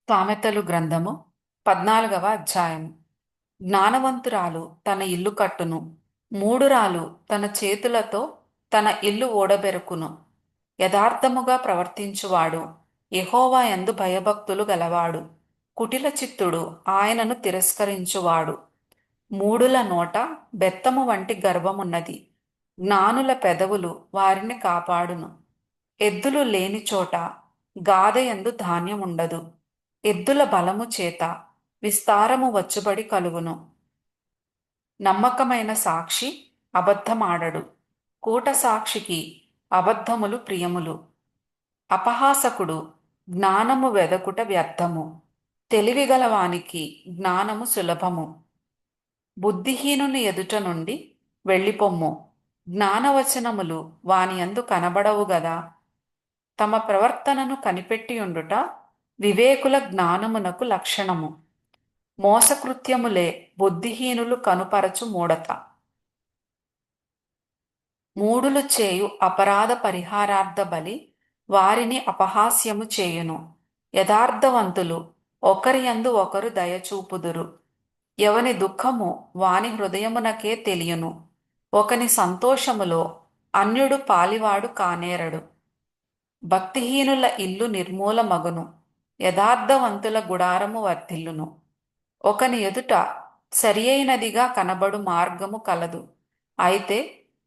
సామెతలు గ్రంథము 14వ అధ్యాయము. జ్ఞానవంతురాలు తన ఇల్లు కట్టును, మూఢురాలు తన చేతులతో తన ఇల్లు ఓడబెరుకును. యథార్థముగా ప్రవర్తించువాడు యెహోవా యందు భయభక్తులు గలవాడు. కుటిల చిత్తుడు ఆయనను తిరస్కరించువాడు. మూఢుల నోట బెత్తము వంటి గర్వమున్నది. జ్ఞానుల పెదవులు వారిని కాపాడును. ఎద్దులు లేని చోట గాదెయందు ధాన్యముండదు. ఎద్దుల బలము చేత విస్తారము వచ్చుబడి కలుగును. నమ్మకమైన సాక్షి అబద్ధమాడడు. కూట సాక్షికి అబద్ధములు ప్రియములు. అపహాసకుడు జ్ఞానము వెదకుట వ్యర్థము. తెలివిగలవానికి జ్ఞానము సులభము. బుద్ధిహీనుని ఎదుట నుండి వెళ్ళిపొమ్ము. జ్ఞానవచనములు వానియందు కనబడవు గదా. తమ ప్రవర్తనను కనిపెట్టియుండుట వివేకుల జ్ఞానమునకు లక్షణము. మోసకృత్యములే బుద్ధిహీనులు కనుపరచు మూఢత. మూఢులు చేయు అపరాధ పరిహారార్థ బలి వారిని అపహాస్యము చేయును. యథార్థవంతులు ఒకరియందు ఒకరు దయచూపుదురు. ఎవని దుఃఖము వాని హృదయమునకే తెలియను. ఒకని సంతోషములో అన్యుడు పాలివాడు కానేరడు. భక్తిహీనుల ఇల్లు నిర్మూలమగును. యథార్థవంతుల గుడారము వర్ధిల్లును. ఒకని ఎదుట సరియైనదిగా కనబడు మార్గము కలదు, అయితే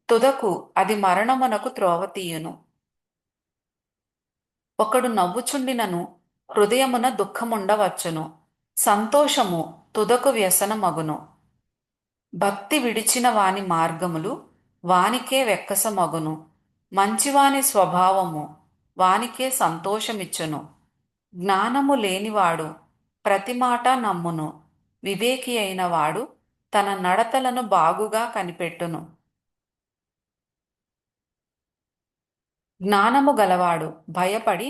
తుదకు అది మరణమునకు త్రోవ తీయును. ఒకడు నవ్వుచుండినను హృదయమున దుఃఖముండవచ్చును. సంతోషము తుదకు వ్యసనమగును. భక్తి విడిచిన వాని మార్గములు వానికే వెక్కసమగును. మంచివాని స్వభావము వానికే సంతోషమిచ్చును. జ్ఞానము లేనివాడు ప్రతి మాట నమ్మును. వివేకి అయిన వాడు తన నడతలను బాగుగా కనిపెట్టును. జ్ఞానము గలవాడు భయపడి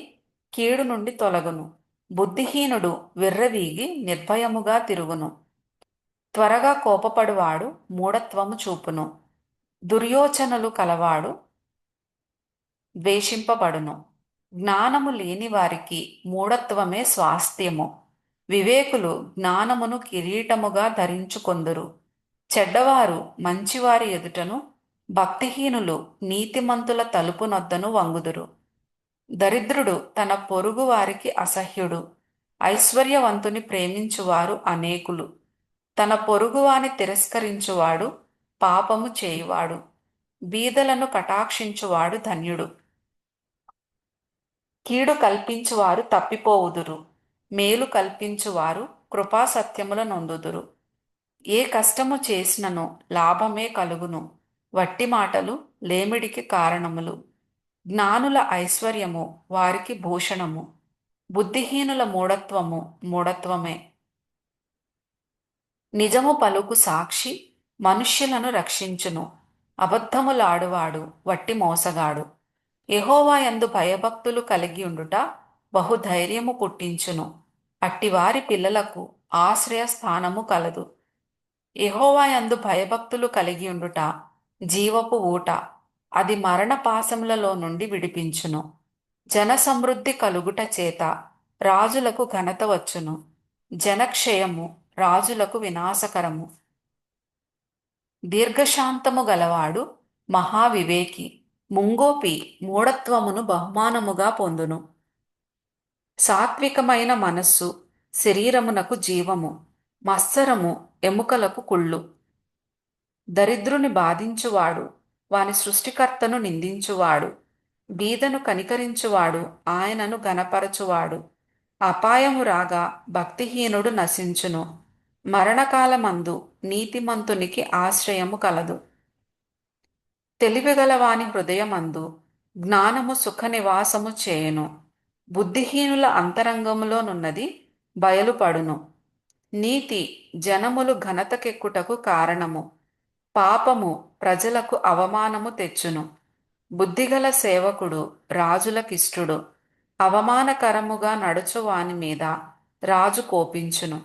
కీడు నుండి తొలగును. బుద్ధిహీనుడు విర్రవీగి నిర్భయముగా తిరుగును. త్వరగా కోపపడువాడు మూఢత్వము చూపును. దుర్యోచనలు కలవాడు ద్వేషింపబడును. జ్ఞానము లేని వారికి మూఢత్వమే స్వాస్థ్యము. వివేకులు జ్ఞానమును కిరీటముగా ధరించుకొందురు. చెడ్డవారు మంచివారి ఎదుటను, భక్తిహీనులు నీతిమంతుల తలుపునొద్దను వంగుదురు. దరిద్రుడు తన పొరుగు వారికి అసహ్యుడు. ఐశ్వర్యవంతుని ప్రేమించువారు అనేకులు. తన పొరుగువాని తిరస్కరించువాడు పాపము చేయువాడు. బీదలను కటాక్షించువాడు ధన్యుడు. కీడు కల్పించువారు తప్పిపోవుదురు. మేలు కల్పించువారు కృపాసత్యముల నొందుదురు. ఏ కష్టము చేసినను లాభమే కలుగును. వట్టి మాటలు లేమిడికి కారణములు. జ్ఞానుల ఐశ్వర్యము వారికి భూషణము. బుద్ధిహీనుల మూఢత్వము మూఢత్వమే. నిజము పలుకు సాక్షి మనుష్యులను రక్షించును. అబద్ధములాడువాడు వట్టి మోసగాడు. యెహోవా యందు భయభక్తులు కలిగి ఉండుట బహుధైర్యము పుట్టించును. అట్టివారి పిల్లలకు ఆశ్రయ స్థానము కలదు. యెహోవా యందు భయభక్తులు కలిగి ఉండుట జీవపు ఊట, అది మరణ పాశములలో నుండి విడిపించును. జన సమృద్ధి కలుగుట చేత రాజులకు ఘనత వచ్చును. జనక్షయము రాజులకు వినాశకరము. దీర్ఘశాంతము గలవాడు మహావివేకి. ముంగోపి మూఢత్వమును బహుమానముగా పొందును. సాత్వికమైన మనస్సు శరీరమునకు జీవము, మత్సరము ఎముకలకు కుళ్ళు. దరిద్రుని బాధించువాడు వాని సృష్టికర్తను నిందించువాడు. బీదను కనికరించువాడు ఆయనను గనపరచువాడు. అపాయము రాగా భక్తిహీనుడు నశించును. మరణకాలమందు నీతిమంతునికి ఆశ్రయము కలదు. తెలివిగలవాని హృదయమందు జ్ఞానము సుఖనివాసము చేయును. బుద్ధిహీనుల అంతరంగములోనున్నది బయలుపడును. నీతి జనములు ఘనతకెక్కుటకు కారణము. పాపము ప్రజలకు అవమానము తెచ్చును. బుద్ధిగల సేవకుడు రాజులకిష్టుడు. అవమానకరముగా నడుచువాని మీద రాజు కోపించును.